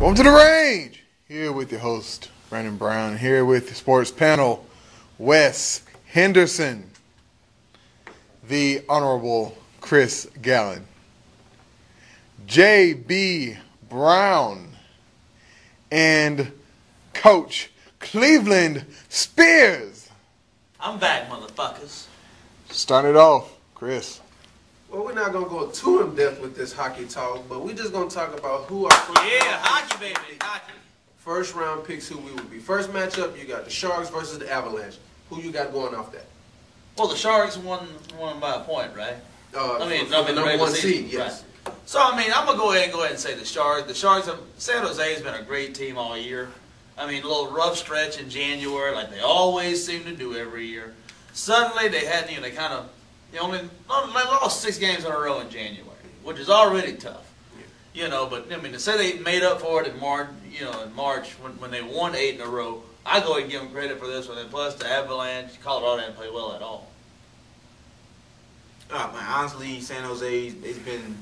Welcome to the range. Here with your host, Brandon Brown. Here with the sports panel, Wes Henderson, the Honorable Chris Gallen, J.B. Brown, and Coach Cleveland Spears. I'm back, motherfuckers. Start it off, Chris. Well, we're not going to go too in-depth with this hockey talk, but we're just going to talk about who our Hockey, baby, hockey. First-round picks, who we would be. First matchup, you got the Sharks versus the Avalanche. Who you got going off that? Well, the Sharks won by a point, right? For the number one seed, yes. Right. So, I mean, I'm going to go ahead and say the Sharks. The Sharks, San Jose has been a great team all year. I mean, a little rough stretch in January, like they always seem to do every year. Suddenly, they had, they lost 6 games in a row in January, which is already tough. But I mean, to say they made up for it in March, when they won 8 in a row, I go ahead and give them credit for this one. And plus, the Avalanche, Colorado didn't play well at all. Honestly, San Jose, within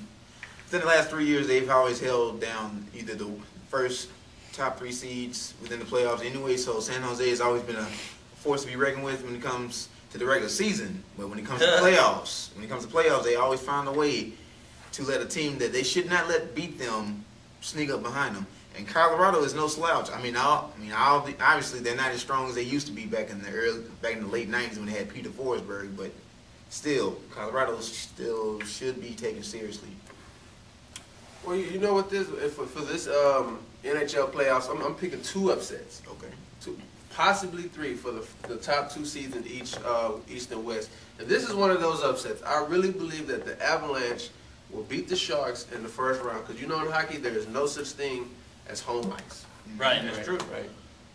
the last 3 years, they've always held down either the first top 3 seeds within the playoffs anyway. So San Jose has always been a force to be reckoned with when it comes to the regular season. But when it comes to playoffs, they always find a way to let a team that they should not let beat them sneak up behind them. And Colorado is no slouch. Obviously they're not as strong as they used to be back in the late '90s when they had Peter Forsberg. But still, Colorado still should be taken seriously. Well, you know what this for this NHL playoffs, I'm picking 2 upsets. Okay. 2, possibly 3 for the top 2 seeds in each East and West. And this is one of those upsets. I really believe that the Avalanche will beat the Sharks in the first round, because in hockey there is no such thing as home ice. Right, that's true. Right.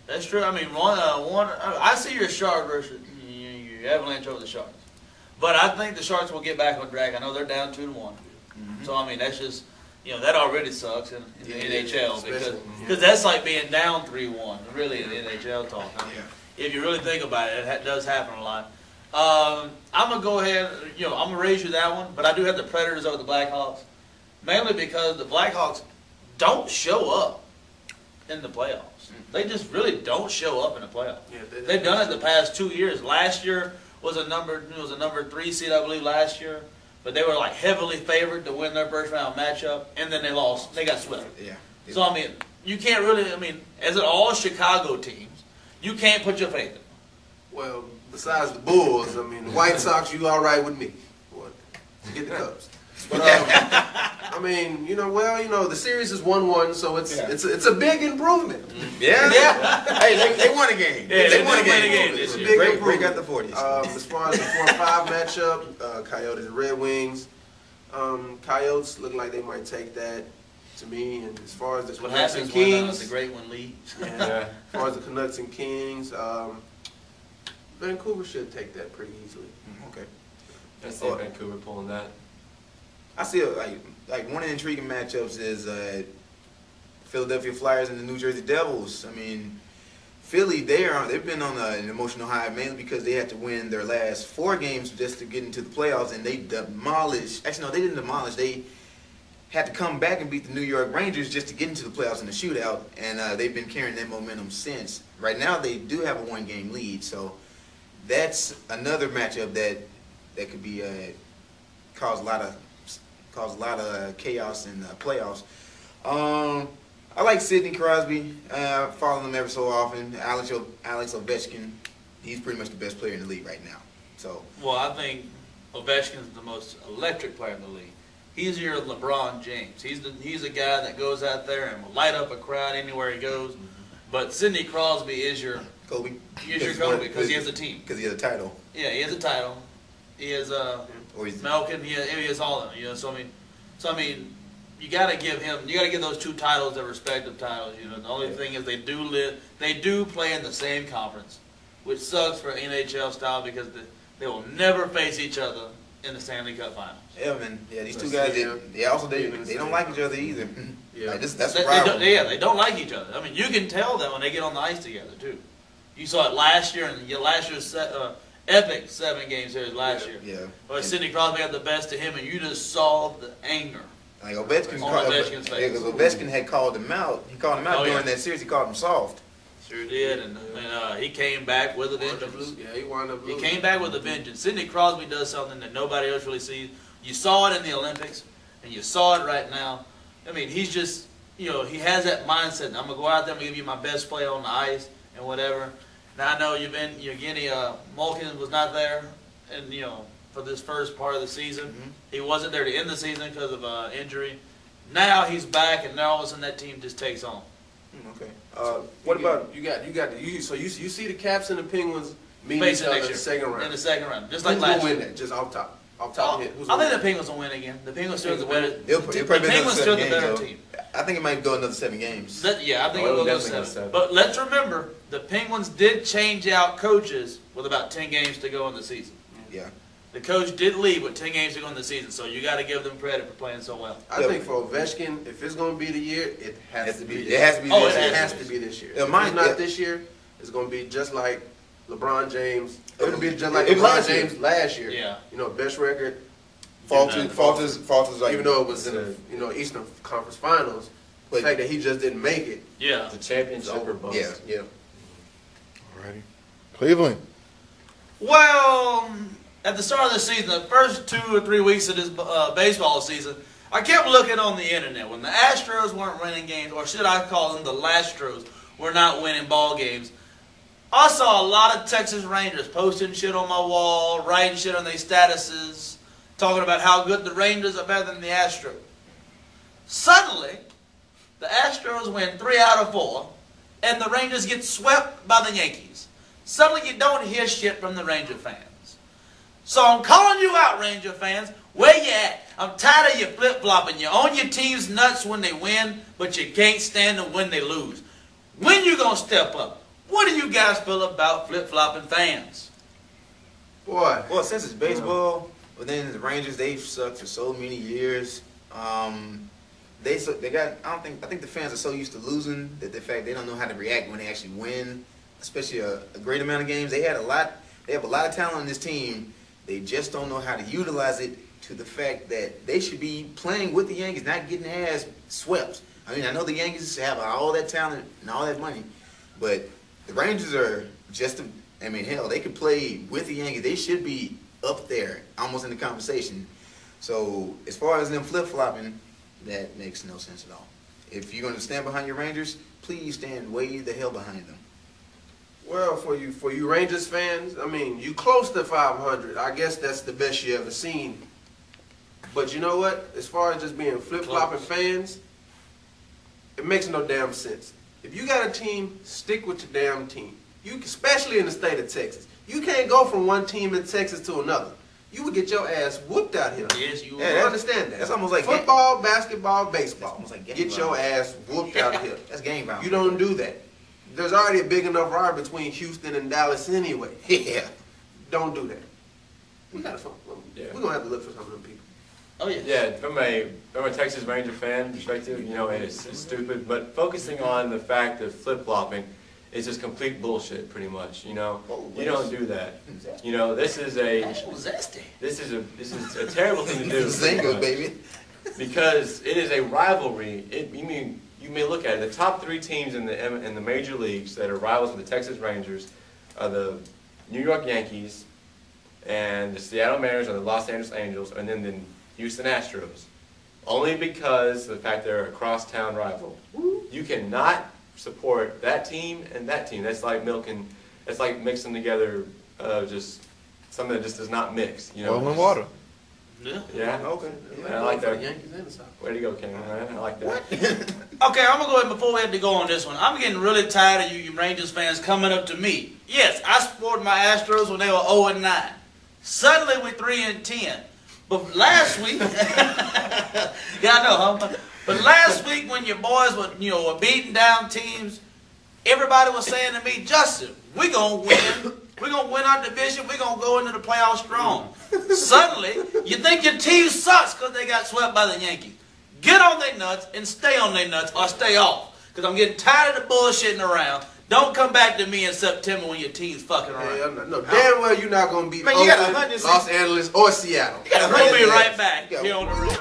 That's true. I mean, I see your Sharks versus your Avalanche over the Sharks, but I think the Sharks will get back on track. I know they're down 2-1, so I mean that's just that already sucks in the NHL because that's like being down 3-1. Really, in the NHL talk. I mean, if you really think about it, it does happen a lot. I'm gonna go ahead. I'm gonna raise you that one, but I do have the Predators over the Blackhawks, mainly because the Blackhawks don't show up in the playoffs. They just really don't show up in the playoffs. Yeah, they've done it the past 2 years. Last year was a number 3 seed, I believe, last year, but they were like heavily favored to win their first round matchup, and then they lost. They got swept. Yeah. So I mean, you can't really. I mean, as in all Chicago teams, you can't put your faith in them. Well, besides the Bulls, the White Sox, you all right with me? What? Get the Cubs. But the series is 1-1, so it's a big improvement. Yeah. Hey, they won a game. Yeah, they won a game this year. Big improvement. Break out the 40s. As far as the 4-5 matchup, Coyotes and Red Wings. Coyotes look like they might take that to me. And as far as the Canucks and Kings, the great one leads. As far as the Canucks and Kings, Vancouver should take that pretty easily. Okay. I see Vancouver pulling that. I see like one of the intriguing matchups is Philadelphia Flyers and the New Jersey Devils. I mean, Philly, they've been on an emotional high mainly because they had to win their last 4 games just to get into the playoffs, and they demolished. Actually, no, they didn't demolish. They had to come back and beat the New York Rangers just to get into the playoffs in the shootout, and they've been carrying that momentum since. Right now, they do have a 1-game lead, so that's another matchup that could be cause a lot of chaos in the playoffs. I like Sidney Crosby. I follow him every so often. Alex Ovechkin, he's pretty much the best player in the league right now. So. Well, I think Ovechkin's the most electric player in the league. He's your LeBron James. He's a guy that goes out there and will light up a crowd anywhere he goes. But Sidney Crosby is your Kobe. He's your Kobe because he has a team. Because he has a title. Yeah, he has a title. He has Malkin. He has all of them. So I mean, you got to give him. You got to give those 2 titles their respective titles. The only thing is they do play in the same conference, which sucks for NHL style because they will never face each other in the Stanley Cup Finals. Yeah, man. Yeah, these 2 guys. They don't like each other either. Yeah, that's a rivalry. They don't like each other. I mean, you can tell that when they get on the ice together too. You saw it last year, and last year's epic 7-game series last year. Yeah. But Sidney Crosby had the best of him, and you just saw the anger Like Ovechkin, On Ovechkin's face. because Ovechkin had called him out. He called him out during that series. He called him soft. Sure did, and he came back with a vengeance. Yeah, he wound up He losing. came back with a vengeance. Sidney Crosby does something that nobody else really sees. You saw it in the Olympics, and you saw it right now. I mean, he's just, he has that mindset. I'm going to go out there and give you my best play on the ice and whatever. Now, I know Evgeny Malkin was not there, and, for this first part of the season. Mm-hmm. He wasn't there to end the season because of injury. Now he's back, and now all of a sudden that team just takes on. Okay. What about so you see the Caps and the Penguins meeting each Facing other in next the year. second round. In the second round, just like Who's last gonna year. win that? Just off top of I head. think the Penguins will win again. The Penguins still the better. It'll The probably be another Penguins still 7 the better games, though. team. I think it might go another 7 games. I think Oh, it'll go definitely 7. go 7. But let's remember, the Penguins did change out coaches with about 10 games to go in the season. Yeah. The coach did leave with 10 games to go in the season, so you got to give them credit for playing so well. I think for Ovechkin, if it's going to be the year, it has to be. It has to be. Oh, this it year. It has to be this year. Yeah, If mine- it's not yeah. this year, it's going to be just like LeBron James. It'll be just like It was LeBron last year. James last year. Yeah. Best record. Falters like Even though it was in the Eastern Conference Finals, the But- fact that he just didn't make it. Yeah. The championship or bust. Yeah. Alrighty. Cleveland. Well, at the start of the season, the first 2 or 3 weeks of this baseball season, I kept looking on the internet when the Astros weren't winning games, or should I call them the Lastros, were not winning ball games. I saw a lot of Texas Rangers posting shit on my wall, writing shit on their statuses, talking about how good the Rangers are better than the Astros. Suddenly, the Astros win 3 out of 4, and the Rangers get swept by the Yankees. Suddenly, you don't hear shit from the Ranger fans. So I'm calling you out, Ranger fans. Where you at? I'm tired of you flip-flopping. You own your team's nuts when they win, but you can't stand them when they lose. When you going to step up? What do you guys feel about flip-flopping fans? Boy. Well, since it's baseball, but then the Rangers, they've sucked for so many years. They got. I think the fans are so used to losing that the fact they don't know how to react when they actually win, especially a great amount of games. They have a lot of talent on this team. They just don't know how to utilize it to the fact that they should be playing with the Yankees, not getting their ass swept. I mean, I know the Yankees have all that talent and all that money, but the Rangers are just. Hell, they could play with the Yankees. They should be up there, almost in the conversation. So as far as them flip-flopping, that makes no sense at all. If you're going to stand behind your Rangers, please stand way the hell behind them. Well, for you Rangers fans, you close to 500. I guess that's the best you ever seen. But you know what? As far as just being flip-flopping fans, it makes no damn sense. If you got a team, stick with your damn team. Especially in the state of Texas. You can't go from one team in Texas to another. You would get your ass whooped out here. Yes, you You would. understand that? That's almost like football, basketball, baseball. That's almost like gang get your violence. ass whooped out here. That's gang violence. You don't do that. There's already a big enough rivalry between Houston and Dallas anyway. Yeah. Don't do that. We gotta. Yeah. We're gonna have to look for some of them people. Oh, yeah. Yeah, from a Texas Ranger fan perspective, it's stupid. But focusing on the fact of flip-flopping is just complete bullshit, pretty much. You don't do that. This is a terrible thing to do. Zingo, baby. Because it is a rivalry. You may look at it. The top 3 teams in the major leagues that are rivals with the Texas Rangers are the New York Yankees and the Seattle Mariners and the Los Angeles Angels, and then the Houston Astros. Only because of the fact they're a crosstown rival. You cannot support that team and that team. That's like mixing together just something that just does not mix. Oil and water. Yeah. Yeah. Okay. I like For the that. Yankees and the South. Way to go, Cameron. I like that. Okay, I'm going to go ahead before we have to go on this one. I'm getting really tired of you Rangers fans coming up to me. Yes, I supported my Astros when they were 0-9. Suddenly we're 3-10. But last week, yeah, I know, huh? But last week when your boys were beating down teams, everybody was saying to me, Justin, we're going to win. We're going to win our division. We're going to go into the playoffs strong. Suddenly, you think your team sucks because they got swept by the Yankees. Get on their nuts and stay on their nuts or stay off. Because I'm getting tired of the bullshitting around. Don't come back to me in September when your team's fucking around. No, damn well you're not going to beat Man, you got Oakland, 160 Los Angeles, or Seattle. We'll be right back here on the road.